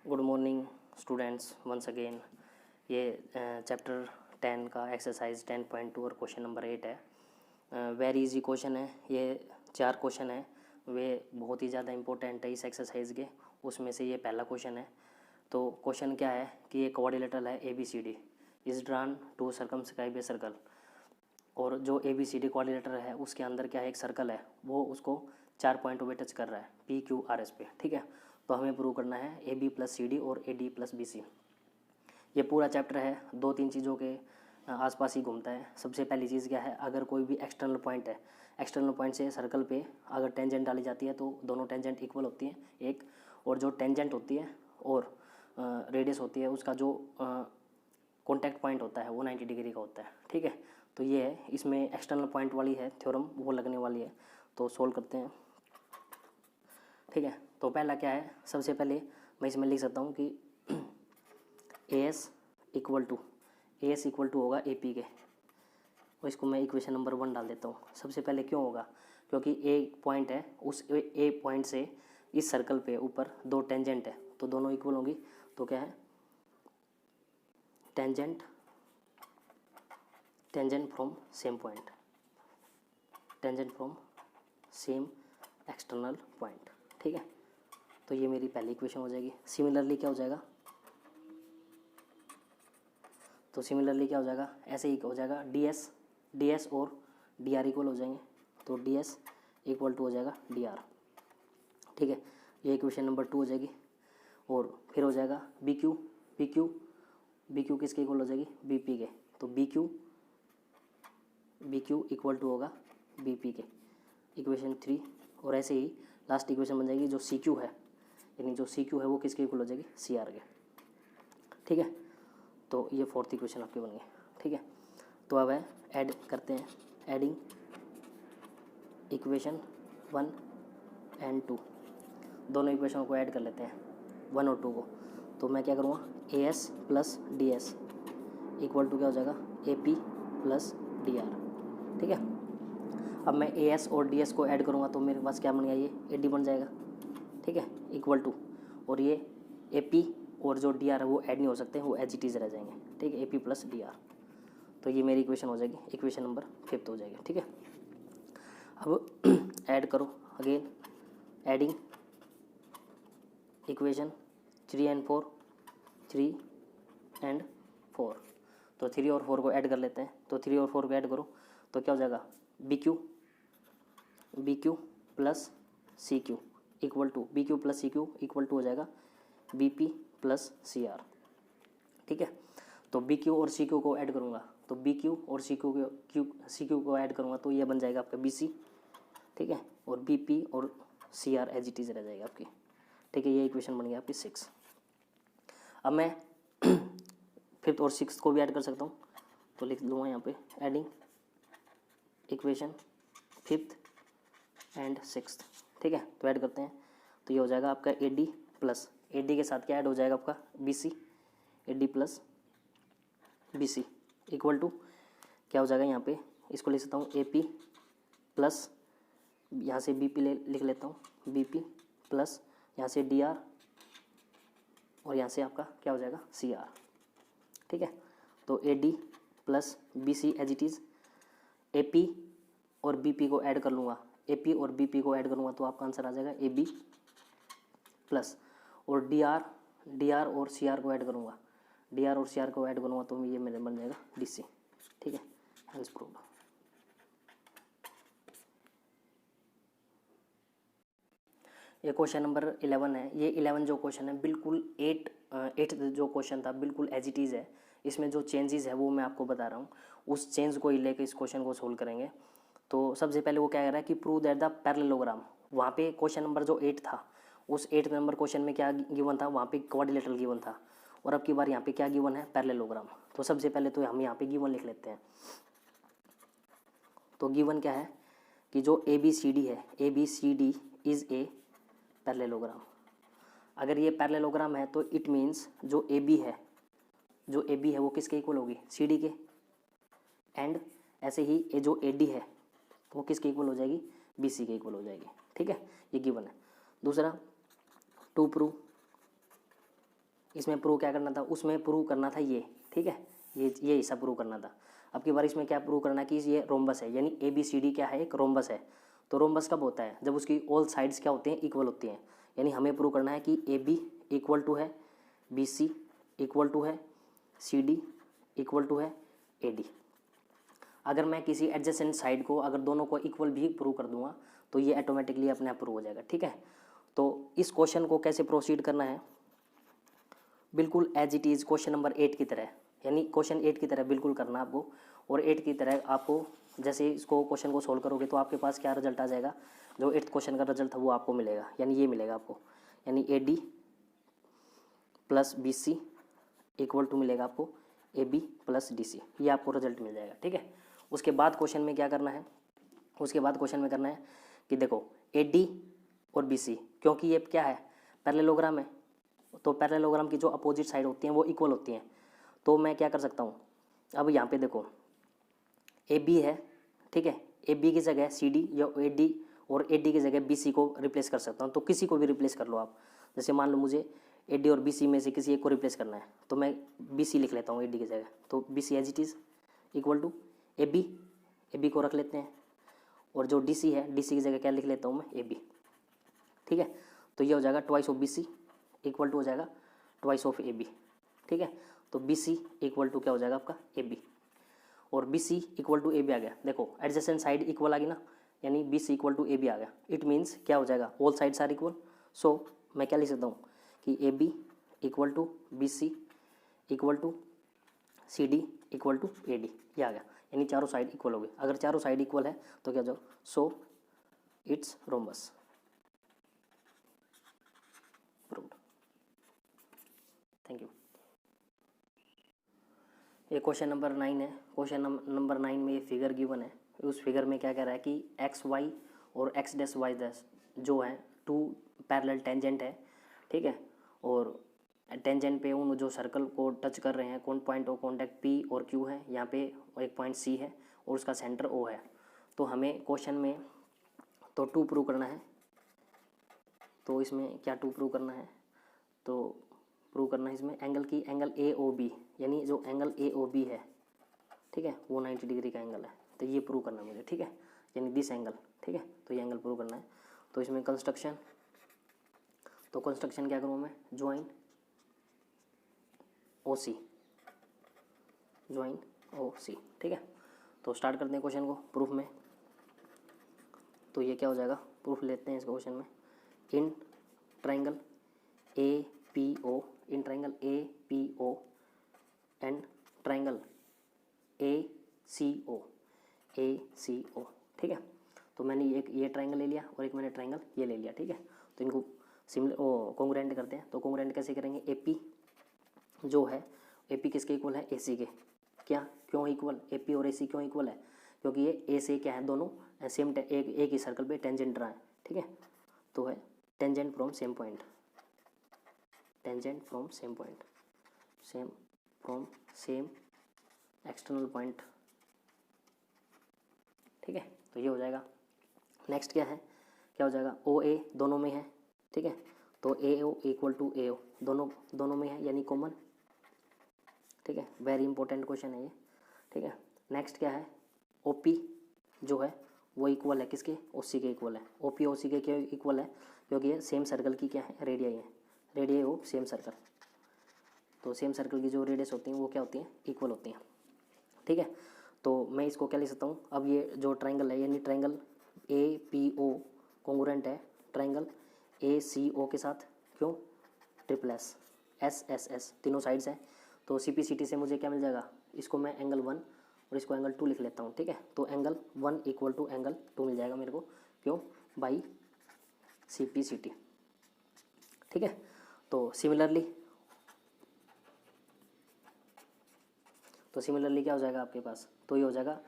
Good morning students, once again. ये chapter 10 का exercise 10.2 और क्वेश्चन नंबर 8 है। वेरी इजी क्वेश्चन है। ये 4 क्वेश्चन है, वे बहुत ही ज़्यादा इंपॉर्टेंट है इस एक्सरसाइज के। उसमें से ये पहला क्वेश्चन है। तो क्वेश्चन क्या है कि ये क्वाड्रिलेटरल है ABCD is drawn to circumscribe a circle. और जो ABCD क्वाड्रिलेटरल है उसके अंदर क्या है, एक सर्कल है, वो उसको 4 पॉइंटों पे टच कर रहा है PQRS पे। ठीक है, तो हमें प्रूव करना है AB + CD और AD + BC। ये पूरा चैप्टर है 2-3 चीज़ों के आसपास ही घूमता है। सबसे पहली चीज़ क्या है, अगर कोई भी एक्सटर्नल पॉइंट है, एक्सटर्नल पॉइंट से सर्कल पे अगर टेंजेंट डाली जाती है तो दोनों टेंजेंट इक्वल होती हैं एक, और जो टेंजेंट होती है और रेडियस होती है उसका जो कॉन्टैक्ट पॉइंट होता है वो 90 डिग्री का होता है। ठीक है, तो ये है, इसमें एक्सटर्नल पॉइंट वाली है थ्योरम, वो लगने वाली है। तो सोल्व करते हैं। ठीक है, तो पहला क्या है, सबसे पहले मैं इसमें लिख सकता हूँ कि AS इक्वल टू होगा AP के, और इसको मैं इक्वेशन नंबर 1 डाल देता हूँ। सबसे पहले क्यों होगा, क्योंकि A पॉइंट है, उस A पॉइंट से इस सर्कल पे ऊपर 2 टेंजेंट है तो दोनों इक्वल होंगी। तो क्या है, tangent from same point, tangent from same external point. ठीक है, तो ये मेरी पहली इक्वेशन हो जाएगी। सिमिलरली क्या हो जाएगा, तो सिमिलरली क्या हो जाएगा, ऐसे ही हो जाएगा DS और DR इक्वल हो जाएंगे, तो DS इक्वल टू हो जाएगा DR। ठीक है, ये इक्वेशन नंबर 2 हो जाएगी। और फिर हो जाएगा BQ किसके इक्वल हो जाएगी, BP के, तो BQ इक्वल टू होगा BP के, इक्वेशन 3। और ऐसे ही लास्ट इक्वेशन बन जाएगी जो CQ है, यानी जो CQ है वो किसके इक्वल हो जाएगी, CR के। ठीक है, तो ये 4th इक्वेशन आपके बन गए। ठीक है, तो अब है ऐड करते हैं, एडिंग इक्वेशन 1 एंड 2, दोनों इक्वेशनों को ऐड कर लेते हैं 1 और 2 को। तो मैं क्या करूँगा, AS + DS इक्वल टू क्या हो जाएगा, AP + DR। ठीक है, अब मैं AS और DS को ऐड करूँगा तो मेरे पास क्या बन गया, ये AD बन जाएगा। ठीक है, इक्वल टू, और ये AP और जो DR है वो ऐड नहीं हो सकते, वो एज इट इज़ रह जाएंगे। ठीक है, AP + DR, तो ये मेरी इक्वेशन हो जाएगी, इक्वेशन नंबर 5 हो जाएगी। ठीक है, अब ऐड करो again, adding equation 3 and 4, 3 and 4। तो 3 और 4 को ऐड कर लेते हैं, तो 3 और 4 को ऐड करो तो क्या हो जाएगा, BQ + CQ equal to, BQ + CQ equal to हो जाएगा BP + CR। ठीक है, तो BQ और CQ को ऐड करूँगा, तो BQ और CQ को ऐड करूँगा तो ये बन जाएगा आपका BC। ठीक है, और BP और CR एज इट इज़ रह जाएगा आपकी। ठीक है, ये इक्वेशन बन गया आपकी 6। अब मैं 5th और 6th को भी ऐड कर सकता हूँ, तो लिख लूँगा यहाँ पे adding equation 5th and 6th। ठीक है, तो ऐड करते हैं, तो ये हो जाएगा आपका AD के साथ क्या ऐड हो जाएगा आपका BC, AD + BC equal to क्या हो जाएगा, यहाँ पे इसको लिख सकता हूँ AP प्लस, यहाँ से BP लिख लेता हूँ, BP प्लस यहाँ से DR, और यहाँ से आपका क्या हो जाएगा, CR। ठीक है, तो AD + BC as it is, AP और BP को ऐड कर लूँगा, AP और BP को ऐड करूँगा तो आपका आंसर आ जाएगा AB प्लस, और DR और CR को ऐड करूँगा, DR और CR को ऐड करूँगा तो ये मेरे बन जाएगा DC। ठीक है, हेंस प्रूव्ड। ये क्वेश्चन नंबर 11 है। ये 11 जो क्वेश्चन है बिल्कुल 8 जो क्वेश्चन था बिल्कुल एज इट इज़ है। इसमें जो चेंजेस है वो मैं आपको बता रहा हूँ, उस चेंज को ही लेकर इस क्वेश्चन को सोल्व करेंगे। तो सबसे पहले वो क्या कह रहा है कि प्रूव दैट द पैरेललोग्राम, वहाँ पे क्वेश्चन नंबर जो 8 था, उस 8 नंबर क्वेश्चन में क्या गिवन था, वहाँ पे क्वाड्रिलेटरल गिवन था, और अब की बार यहाँ पे क्या गिवन है, पैरेललोग्राम। तो सबसे पहले तो हम यहाँ पे गिवन लिख लेते हैं। तो गिवन क्या है कि जो ABCD है, ABCD इज़ ए पैरेललोग्राम। अगर ये पैरेललोग्राम है तो इट मीन्स जो AB है वो किसके इक्वल होगी, CD के, एंड ऐसे ही ये जो AD है वो किसके इक्वल हो जाएगी, BC के इक्वल हो जाएगी। ठीक है, ये गिवन है। दूसरा, टू प्रूव इसमें प्रूव क्या करना था, उसमें प्रूव करना था ये, ठीक है, ये हिस्सा प्रूव करना था। अब की बार इसमें क्या प्रूव करना है कि ये रोम्बस है, यानी ABCD क्या है, एक रोम्बस है। तो रोम्बस कब होता है, जब उसकी ऑल साइड्स क्या होते हैं, इक्वल होती हैं। यानी हमें प्रूव करना है कि AB इक्वल टू है BC इक्वल टू है CD इक्वल टू है AD। अगर मैं किसी एडजेसेंट साइड को अगर दोनों को इक्वल भी प्रूव कर दूंगा तो ये ऑटोमेटिकली अपने आप प्रूव हो जाएगा, ठीक है। तो इस क्वेश्चन को कैसे प्रोसीड करना है, बिल्कुल as it is question number 8 की तरह, यानी क्वेश्चन 8 की तरह बिल्कुल करना आपको। और 8 की तरह आपको जैसे इसको क्वेश्चन को सोल्व करोगे तो आपके पास क्या रिजल्ट आ जाएगा, जो 8th क्वेश्चन का रिजल्ट था वो आपको मिलेगा, यानी ये मिलेगा आपको, यानी AD plus BC equal to मिलेगा आपको AB प्लस DC, ये आपको रिजल्ट मिल जाएगा, ठीक है। उसके बाद क्वेश्चन में क्या करना है, उसके बाद क्वेश्चन में करना है कि देखो AD और BC, क्योंकि ये क्या है, पैरेललोग्राम है, तो पैरेललोग्राम की जो अपोजिट साइड होती हैं वो इक्वल होती हैं। तो मैं क्या कर सकता हूँ, अब यहाँ पे देखो AB है, ठीक है, AB की जगह CD या AD और AD की जगह BC को रिप्लेस कर सकता हूँ। तो किसी को भी रिप्लेस कर लो आप, जैसे मान लो मुझे AD और BC में से किसी एक को रिप्लेस करना है तो मैं BC लिख लेता हूँ AD की जगह। तो BC as it is equal to AB को रख लेते हैं, और जो DC है DC की जगह क्या लिख लेता हूँ मैं AB, ठीक है। तो ये हो जाएगा twice of BC equal to हो जाएगा ट्वाइस ऑफ AB, ठीक है। तो BC इक्वल टू क्या हो जाएगा आपका AB, और BC इक्वल टू AB आ गया। देखो एडजेसेंट साइड इक्वल आ गई ना, यानी BC इक्वल टू AB आ गया। इट मीन्स क्या हो जाएगा, all sides are equal. So मैं क्या लिख सकता हूँ कि AB equal to BC equal to CD equal to AD, ये आ गया, यानी चारों साइड इक्वल हो गई। अगर चारों साइड इक्वल है तो क्या जाओ, so it's rhombus, proved. Thank you. ये क्वेश्चन नंबर 9 है। क्वेश्चन नंबर 9 में ये फिगर गिवन है। उस फिगर में क्या कह रहा है कि XY और X डैश Y डैश जो है 2 पैरेलल टेंजेंट है, ठीक है, और टेंजेंट पे उन जो सर्कल को टच कर रहे हैं, कौन पॉइंट ऑफ कॉन्टैक्ट P और Q है, यहाँ पे एक पॉइंट C है और उसका सेंटर O है। तो हमें क्वेश्चन में तो 2 प्रूव करना है। तो इसमें क्या 2 प्रूव करना है, तो प्रूव करना है इसमें एंगल की, एंगल AOB, यानी जो एंगल AOB है, ठीक है, वो 90 डिग्री का एंगल है। तो ये प्रूव करना है मुझे, ठीक है, यानी दिस एंगल, ठीक है, तो ये एंगल प्रूव करना है। तो इसमें कंस्ट्रक्शन, तो कंस्ट्रक्शन क्या करूँ मैं, ज्वाइन OC, ज्वाइन OC, ठीक है। तो स्टार्ट करते हैं क्वेश्चन को प्रूफ में। तो ये क्या हो जाएगा, प्रूफ लेते हैं इस क्वेश्चन में। In triangle APO, in triangle APO and triangle ACO, ठीक है। तो मैंने ये ट्राइंगल ले लिया और एक मैंने ट्राइंगल ये ले लिया, ठीक है। तो इनको सिमिलर कॉन्ग्रुएंट करते हैं। तो कॉन्ग्रुएंट कैसे करेंगे, AP जो है, AP किसके इक्वल है, AC के। क्या, क्यों इक्वल, AP और AC क्यों इक्वल है, क्योंकि ये A से क्या है, दोनों सेम एक ही सर्कल पे टेंजेंट रहा है, ठीक है। तो है tangent from same point, tangent from same point, same from same external point, ठीक है। तो ये हो जाएगा। नेक्स्ट क्या है, क्या हो जाएगा, OA दोनों में है, ठीक है। तो AO इक्वल टू AO दोनों में है, यानी कॉमन, ठीक है। वेरी इंपॉर्टेंट क्वेश्चन है ये, ठीक है। नेक्स्ट क्या है, OP जो है वो इक्वल है किसके, OC के इक्वल है। OP OC के क्या इक्वल है, क्योंकि ये सेम सर्कल की क्या है, रेडियाई है, रेडियाई ऑफ सेम सर्कल। तो सेम सर्कल की जो रेडियस होती हैं वो क्या होती हैं, इक्वल होती हैं, ठीक है। तो मैं इसको क्या लिख सकता हूँ, अब ये जो ट्राइंगल है, यानी ट्राइंगल APO कॉन्ग्रुएंट है ट्राइंगल ACO के साथ, क्यों, ट्रिपल SSS तीनों साइड्स हैं। तो CPCT से मुझे क्या मिल जाएगा, इसको मैं एंगल 1 और इसको एंगल 2 लिख लेता हूँ, ठीक है। तो एंगल 1 इक्वल टू एंगल 2 मिल जाएगा मेरे को, क्यों, बाई CPCT, ठीक है। तो सिमिलरली क्या हो जाएगा आपके पास, तो ये हो जाएगा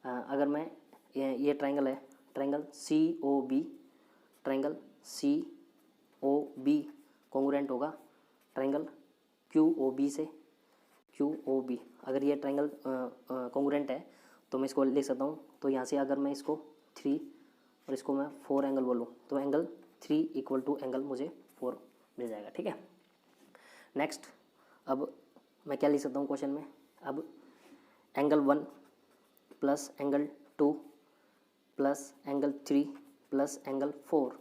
अगर मैं ये ट्राइंगल है, ट्राइंगल COB कॉन्ग्रुएंट होगा ट्राइंगल QOB से, QOB अगर ये ट्राइंगल कॉन्ग्रुएंट है तो मैं इसको लिख सकता हूँ। तो यहाँ से अगर मैं इसको 3 और इसको मैं 4 एंगल बोलूँ तो एंगल 3 इक्वल टू एंगल मुझे 4 मिल जाएगा, ठीक है। नेक्स्ट अब मैं क्या लिख सकता हूँ क्वेश्चन में, अब angle 1 plus angle 2 plus angle 3 plus angle 4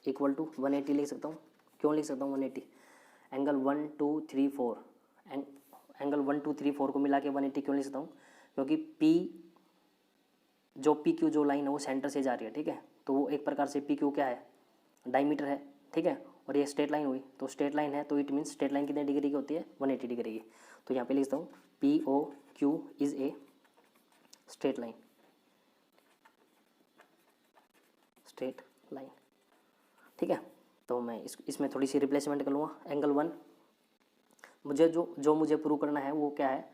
equal to 180 लिख सकता हूँ। क्यों लिख सकता हूँ 180? एंगल 1 2 3 4 एंगल 1 2 3 4 को मिला के 180 क्यों लिख सकता हूँ? क्योंकि पी जो पी क्यू जो लाइन है वो सेंटर से जा रही है, ठीक है, तो वो एक प्रकार से पी क्यू क्या है, डायमीटर है, ठीक है, और ये स्ट्रेट लाइन हुई, तो स्ट्रेट लाइन है तो इट मीन्स स्ट्रेट लाइन कितने डिग्री की होती है, 180 डिग्री की। तो यहाँ पे लिखता हूँ P O Q is a straight line, straight line, ठीक है। तो मैं इसमें थोड़ी सी रिप्लेसमेंट कर लूँगा। एंगल 1 मुझे जो मुझे प्रूव करना है वो क्या है,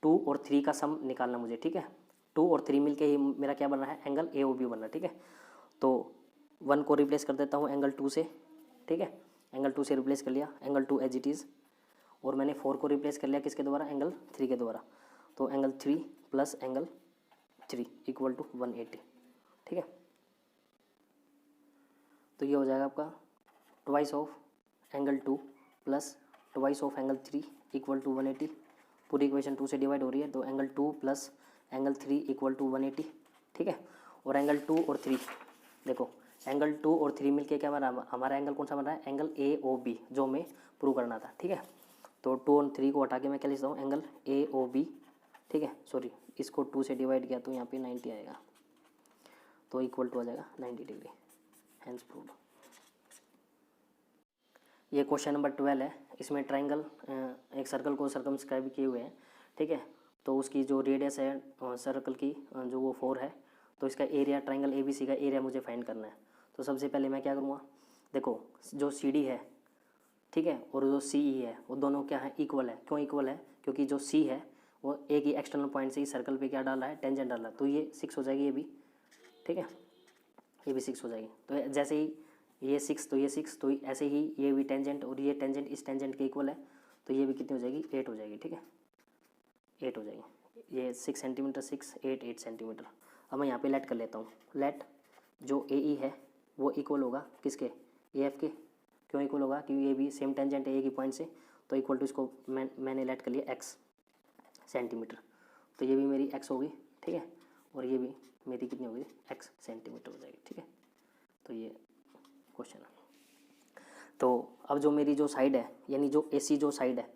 2 और 3 का सम निकालना मुझे, ठीक है। 2 और 3 मिलके ही मेरा क्या बनना है, एंगल ए ओ बी बनना, ठीक है। तो 1 को रिप्लेस कर देता हूँ एंगल 2 से, ठीक है, एंगल 2 से रिप्लेस कर लिया, एंगल 2 एज इट इज़, और मैंने 4 को रिप्लेस कर लिया किसके द्वारा, एंगल 3 के द्वारा। तो angle 3 plus angle 3 equal to 180, ठीक है। तो ये हो जाएगा आपका twice of angle 2 plus twice of angle 3 equal to 180। पूरी इक्वेशन 2 से डिवाइड हो रही है, तो angle 2 plus angle 3 equal to 180, ठीक है। और एंगल 2 और 3 देखो, एंगल 2 और 3 मिलके क्या बन रहा है, हमारा एंगल कौन सा बन रहा है, एंगल ए ओ बी, जो हमें प्रूव करना था, ठीक है। तो 2 और 3 को हटा के मैं क्या लिखता हूँ, एंगल ए ओ बी, ठीक है। सॉरी, इसको 2 से डिवाइड किया तो यहाँ पे 90 आएगा, तो इक्वल टू आ जाएगा 90 डिग्री, हैंस प्रूव्ड। ये क्वेश्चन नंबर 12 है। इसमें ट्राइंगल एक सर्कल को सर्कमस्क्राइब किए हुए हैं, ठीक है। तो उसकी जो रेडियस है सर्कल की जो वो 4 है, तो इसका area triangle A B C का एरिया मुझे फाइंड करना है। तो सबसे पहले मैं क्या करूँगा, देखो जो सी डी है, ठीक है, और जो सी ई है, वो दोनों क्या है, इक्वल है। क्यों इक्वल है, क्योंकि जो सी है वो एक ही एक्सटर्नल पॉइंट से ही सर्कल पे क्या डाला है, टेंजेंट डाला है, तो ये 6 हो जाएगी, ये भी, ठीक है, ये भी 6 हो जाएगी। तो जैसे ही ये 6 तो ये 6, तो ऐसे ही ये भी टेंजेंट और ये टेंजेंट इस टेंजेंट के इक्वल है, तो ये भी कितनी हो जाएगी, 8 हो जाएगी, ठीक है, 8 हो जाएगी। ये 6 सेंटीमीटर 6 8 8 सेंटीमीटर। अब मैं यहाँ पे लेट कर लेता हूँ, लेट जो ए ई है वो इक्वल होगा किसके, ए एफ के। क्यों इक्वल होगा, क्योंकि ये भी सेम टेंजेंट है एक ही पॉइंट से, तो इक्वल टू इसको मैंने लेट कर लिया एक्स सेंटीमीटर, तो ये भी मेरी एक्स होगी, ठीक है, और ये भी मेरी कितनी होगी, एक्स सेंटीमीटर हो जाएगी, ठीक है। तो ये क्वेश्चन है। तो अब जो मेरी जो साइड है, यानी जो ए सी जो साइड है,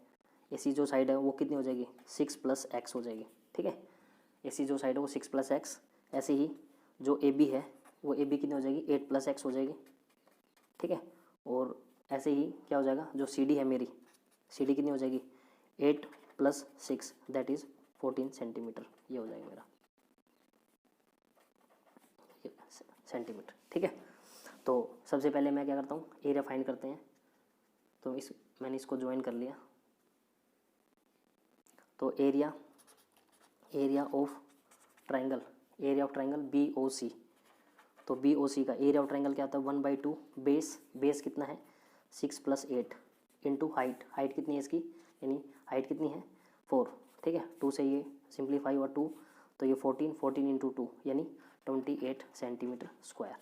ए सी जो साइड है वो कितनी हो जाएगी, 6 प्लस एक्स हो जाएगी, ठीक है। ए सी जो साइड है वो 6 प्लस एक्स। ऐसे ही जो ए बी है वो ए बी कितनी हो जाएगी, 8 प्लस एक्स हो जाएगी, ठीक है। और ऐसे ही क्या हो जाएगा, जो सी डी है मेरी, सी डी कितनी हो जाएगी, 8 प्लस 6 दैट इज़ 14 सेंटीमीटर, ये हो जाएगा मेरा सेंटीमीटर, ठीक है। तो सबसे पहले मैं क्या करता हूँ, एरिया फाइंड करते हैं। तो मैंने इसको ज्वाइन कर लिया, तो area of triangle B O C. तो बी ओ सी का एरिया ऑफ ट्राइंगल क्या होता है, 1/2 बेस कितना है, 6 प्लस 8 इंटू हाइट कितनी है इसकी, यानी हाइट कितनी है 4, ठीक है। 2 से ये सिंप्लीफाई हुआ 2, तो ये 14 इंटू 2 यानी 28 सेंटीमीटर स्क्वायर।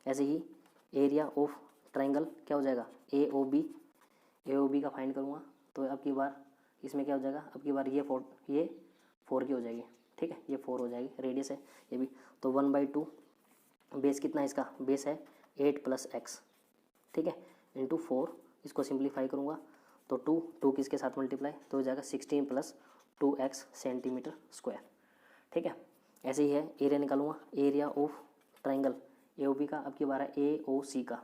ऐसे ही एरिया ऑफ ट्राइंगल क्या हो जाएगा, ए ओ बी का फाइंड करूँगा, तो अब की बार इसमें क्या हो जाएगा, अब की बार ये 4 की हो जाएगी, ठीक है, ये 4 हो जाएगी, रेडियस है ये भी। तो 1/2 बेस कितना है इसका, बेस है 8 प्लस एक्स, ठीक है, इंटू 4, इसको सिंप्लीफाई करूँगा तो 2 किसके साथ मल्टीप्लाई, तो हो जाएगा 16 प्लस 2x सेंटीमीटर स्क्वायर, ठीक है। ऐसे ही है, एरिया निकालूंगा, area of triangle A O B का, अब की बार है ए ओ सी का,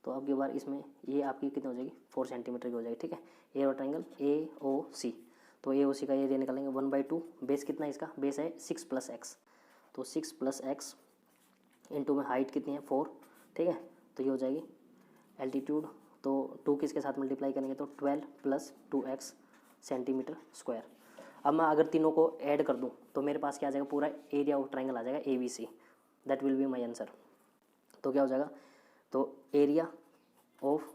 तो अब की बार इसमें ये आपकी कितनी हो जाएगी, 4 सेंटीमीटर की हो जाएगी, ठीक है। Area of triangle A O C, तो ए ओ सी का एरिया निकालेंगे 1/2, बेस कितना है इसका, बेस है 6 प्लस एक्स, तो 6 प्लस एक्स इंटू में हाइट कितनी है 4, ठीक है, तो ये हो जाएगी एल्टीट्यूड, तो 2 किसके साथ मल्टीप्लाई करेंगे, तो 12 प्लस 2x सेंटीमीटर स्क्वायर। अब मैं अगर तीनों को ऐड कर दूं तो मेरे पास क्या आ जाएगा, पूरा एरिया ऑफ ट्राइंगल आ जाएगा A B C, that will be my answer. तो क्या हो जाएगा, तो area of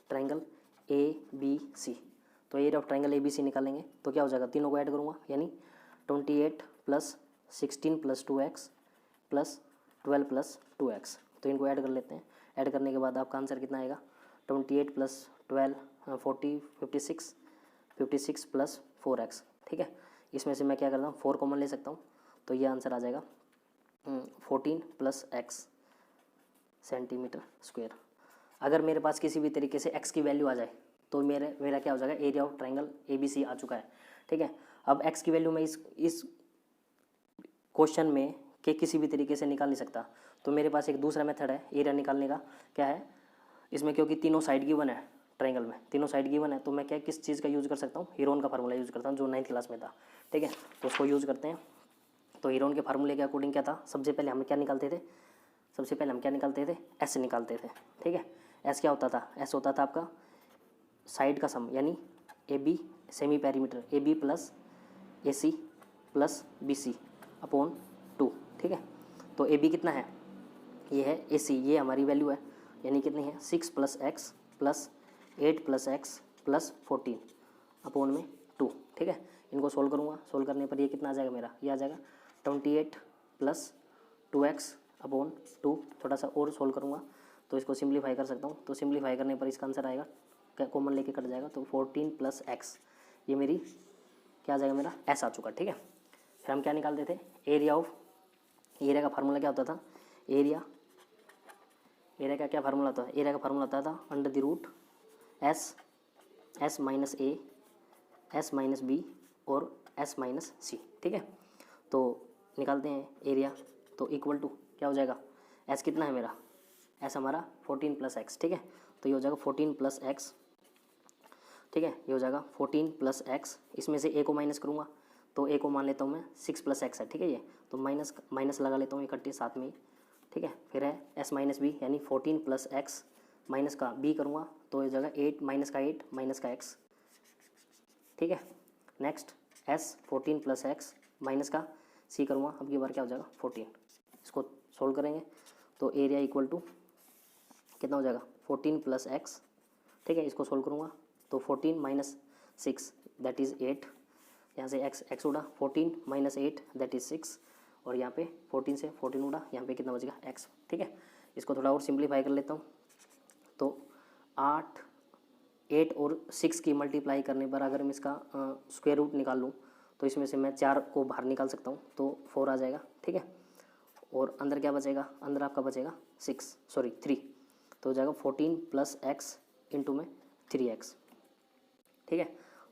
triangle A B C, तो area of triangle A B C निकालेंगे तो क्या हो जाएगा, तीनों को ऐड करूँगा, यानी 28 plus 16 plus 2x plus 12 plus 2x, तो इनको ऐड कर लेते हैं। ऐड करने के बाद आपका आंसर कितना आएगा, 28 प्लस 12 40 56 56 प्लस 4x, ठीक है। इसमें से मैं क्या करता हूँ 4 कॉमन ले सकता हूँ, तो ये आंसर आ जाएगा 14 प्लस x सेंटीमीटर स्क्वायर। अगर मेरे पास किसी भी तरीके से x की वैल्यू आ जाए तो मेरा क्या हो जाएगा, एरिया ऑफ ट्रायंगल ABC आ चुका है, ठीक है। अब x की वैल्यू मैं इस क्वेश्चन में के किसी भी तरीके से निकाल नहीं सकता, तो मेरे पास एक दूसरा मेथड है एरिया निकालने का। क्या है इसमें, क्योंकि तीनों साइड गिवन है ट्रायंगल में, तीनों साइड गिवन है, तो मैं क्या किस चीज़ का यूज़ कर सकता हूँ, हीरोन का फार्मूला यूज़ करता हूँ जो 9th क्लास में था, ठीक है। तो उसको यूज़ करते हैं। तो हीरोन के फार्मूले के अकॉर्डिंग क्या था, सबसे पहले हम क्या निकालते थे, एस निकालते थे, ठीक है। एस क्या होता था, एस होता था आपका साइड का सम, यानी AB semi perimeter AB plus AC plus BC upon 2, ठीक है। तो AB कितना है, ये है AC, ये हमारी वैल्यू है, यानी कितनी है 6 plus x plus 8 plus x plus 14 upon में 2, ठीक है। इनको सोल्व करूँगा, सोल्व करने पर ये कितना आ जाएगा मेरा, ये आ जाएगा 28 प्लस 2x अपॉन 2। थोड़ा सा और सोल्व करूँगा तो इसको सिंप्लीफाई कर सकता हूँ, तो सिंप्लीफाई करने पर इसका आंसर आएगा, कॉमन लेके कट जाएगा, तो 14 प्लस x, ये मेरी क्या आ जाएगा, मेरा s आ चुका, ठीक है। फिर हम क्या निकालते थे, एरिया का फार्मूला क्या होता था, एरिया का क्या फार्मूला होता है, एरिया का फार्मूला होता था under the root S minus A, S minus B और एस माइनस सी, ठीक है। तो निकालते हैं एरिया, तो इक्वल टू क्या हो जाएगा, एस कितना है मेरा, एस हमारा 14 प्लस एक्स, ठीक है। तो ये हो जाएगा 14 प्लस एक्स, ठीक है, ये हो जाएगा 14 प्लस एक्स। इसमें से ए को माइनस करूँगा, तो ए को मान लेता हूँ मैं 6 प्लस एक्स है, ठीक है। ये तो माइनस लगा लेता हूँ इकट्ठे साथ में, ठीक है। फिर है एस माइनस बी, यानी 14 प्लस एक्स माइनस का बी करूँगा, तो ये जगह 8 माइनस का एक्स, ठीक है। Next S 14 plus x minus का सी करूँगा, अब की बार क्या हो जाएगा 14। इसको सोल्व करेंगे तो एरिया इक्वल टू कितना हो जाएगा 14 प्लस एक्स, ठीक है। इसको सोल्व करूँगा तो 14 माइनस 6 दैट इज़ 8, यहाँ से एक्स उड़ा, 14 माइनस 8 दैट इज़ 6, और यहाँ पे 14 से 14 उड़ा, यहाँ पे कितना बचेगा x, ठीक है। इसको थोड़ा और सिंप्लीफाई कर लेता हूँ, तो 8 और 6 की मल्टीप्लाई करने पर अगर मैं इसका स्क्वायर रूट निकाल लूँ तो इसमें से मैं 4 को बाहर निकाल सकता हूँ, तो 4 आ जाएगा, ठीक है। और अंदर क्या बचेगा, अंदर आपका बचेगा 3, तो हो जाएगा 14 प्लस एक्स इंटू में 3x, ठीक है।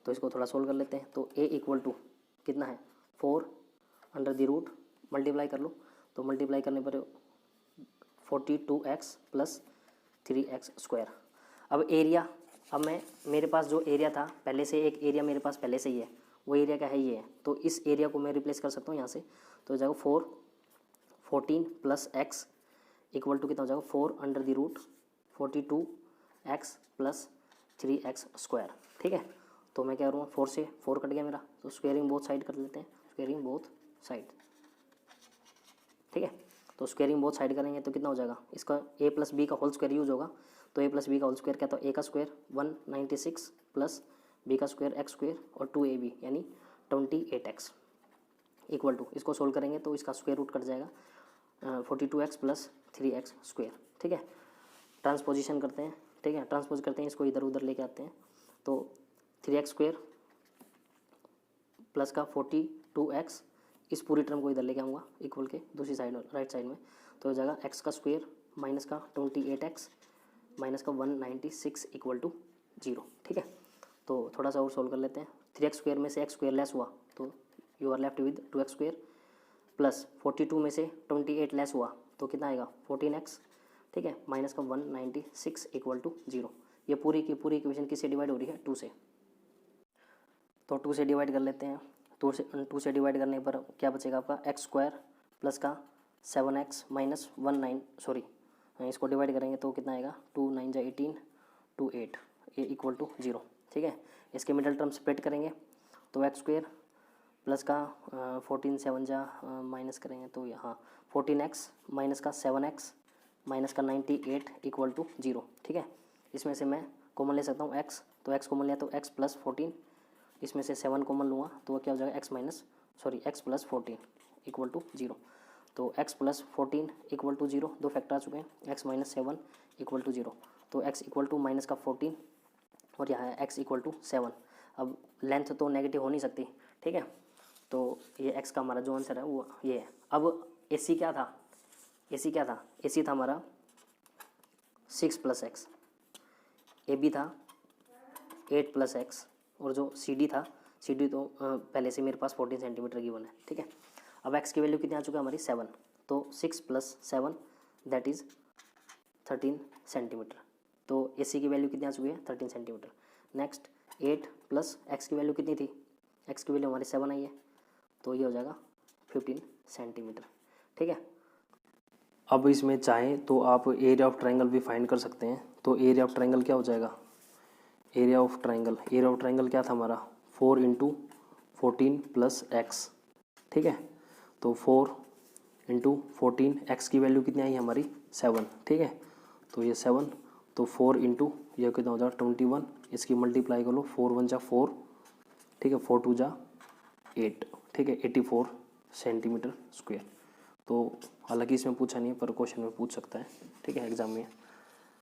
तो इसको थोड़ा सोल्व कर लेते हैं, तो a इक्वल टू कितना है 4 अंडर द रूट, मल्टीप्लाई कर लो, तो मल्टीप्लाई करने पर 42x प्लस 3x स्क्वायर। अब एरिया, अब मेरे पास जो एरिया था पहले से, एक एरिया मेरे पास पहले से ही है, वो एरिया क्या है, ये है, तो इस एरिया को मैं रिप्लेस कर सकता हूँ यहाँ से, तो हो जाएगा 14 प्लस एक्स इक्वल टू कितना हो जाएगा 4 under the root 42x plus 3x square, ठीक है। तो मैं क्या करूँगा, 4 से 4 कट गया मेरा, तो स्क्वेयरिंग बोथ साइड कर लेते हैं, स्क्वेयरिंग बोथ साइड, ठीक है। तो स्क्वेयरिंग बोथ साइड करेंगे तो कितना हो जाएगा, इसका a प्लस बी का होल स्क्वायर यूज होगा, तो a प्लस बी का होल स्क्वायर क्या था, a का स्क्वायर 196 प्लस b का स्क्वायर x स्क्वायर और 2ab यानी 28x इक्वल टू, इसको सोल्व करेंगे तो इसका स्क्वायर रूट कट जाएगा 42x प्लस 3x स्क्वायर, ठीक है। ट्रांसपोजिशन करते हैं, ठीक है, ट्रांसपोज करते हैं, इसको इधर उधर लेके आते हैं, तो 3x स्क्वायर प्लस का 42x, इस पूरी टर्म को इधर लेके आऊँगा इक्वल के दूसरी साइड राइट साइड में, तो हो जाएगा x का स्क्वायर माइनस का 28x माइनस का 196 इक्वल टू 0, ठीक है। तो थोड़ा सा और सोल्व कर लेते हैं, 3x स्क्वायर में से x स्क्वायर लेस हुआ तो you are left with 2x square plus 42 में से 28 लेस हुआ तो कितना आएगा 14x, ठीक है, माइनस का 196 इक्वल टू 0। ये पूरी की पूरी इक्वेशन किससे डिवाइड हो रही है, 2 से, तो 2 से डिवाइड कर लेते हैं, 2 से डिवाइड करने पर क्या बचेगा आपका एक्स स्क्वायर प्लस का 7x माइनस 19, इसको डिवाइड करेंगे तो कितना आएगा 2 9 जा 18 2 8 ये इक्वल टू 0, ठीक है। इसके मिडल टर्म स्प्लिट करेंगे तो एक्स स्क्वायर प्लस का 14 7 जा माइनस करेंगे तो यहाँ 14x माइनस का 7x माइनस का 98 इक्वल टू 0, ठीक है। इसमें से मैं कॉमन ले सकता हूँ x, तो x कॉमन लिया तो x प्लस 14, इसमें से 7 कॉमन लूँगा तो क्या हो जाएगा x प्लस 14 इक्वल टू 0, तो x plus 14 equal to 0, 2 factor आ चुके हैं, x माइनस 7 इक्वल टू 0, तो x इक्वल टू माइनस का 14 और यहाँ है x इक्वल टू 7। अब लेंथ तो नेगेटिव हो नहीं सकती, ठीक है। तो ये x का हमारा जो आंसर है वो ये है। अब AC क्या था, AC क्या था, AC था हमारा 6 + x, AB था 8 + x, और जो CD था, CD तो पहले से मेरे पास 14 सेंटीमीटर गिवन है, ठीक है। अब x की वैल्यू कितनी आ चुका है हमारी 7, तो 6 + 7 दैट इज़ 13 सेंटीमीटर। तो AC की वैल्यू कितनी आ चुकी है 13 सेंटीमीटर। नेक्स्ट 8 + x की वैल्यू कितनी थी, x की वैल्यू हमारी 7 आई है, तो ये हो जाएगा 15 सेंटीमीटर, ठीक है। अब इसमें चाहें तो आप एरिया ऑफ ट्रायंगल भी फाइंड कर सकते हैं। तो एरिया ऑफ ट्रायंगल क्या हो जाएगा, एरिया ऑफ ट्रायंगल क्या था हमारा 4 × 14 + x, ठीक है। तो 4 × 14, x की वैल्यू कितनी आई हमारी 7, ठीक है। तो ये 7, तो 4 × ये कितना हो जाएगा 21, इसकी मल्टीप्लाई कर लो, 4 × 1 = 4, ठीक है, 4 × 2 = 8, ठीक है, 84 सेंटीमीटर स्क्वायर। तो हालांकि इसमें पूछा नहीं है पर क्वेश्चन में पूछ सकता है, ठीक है, एग्जाम में।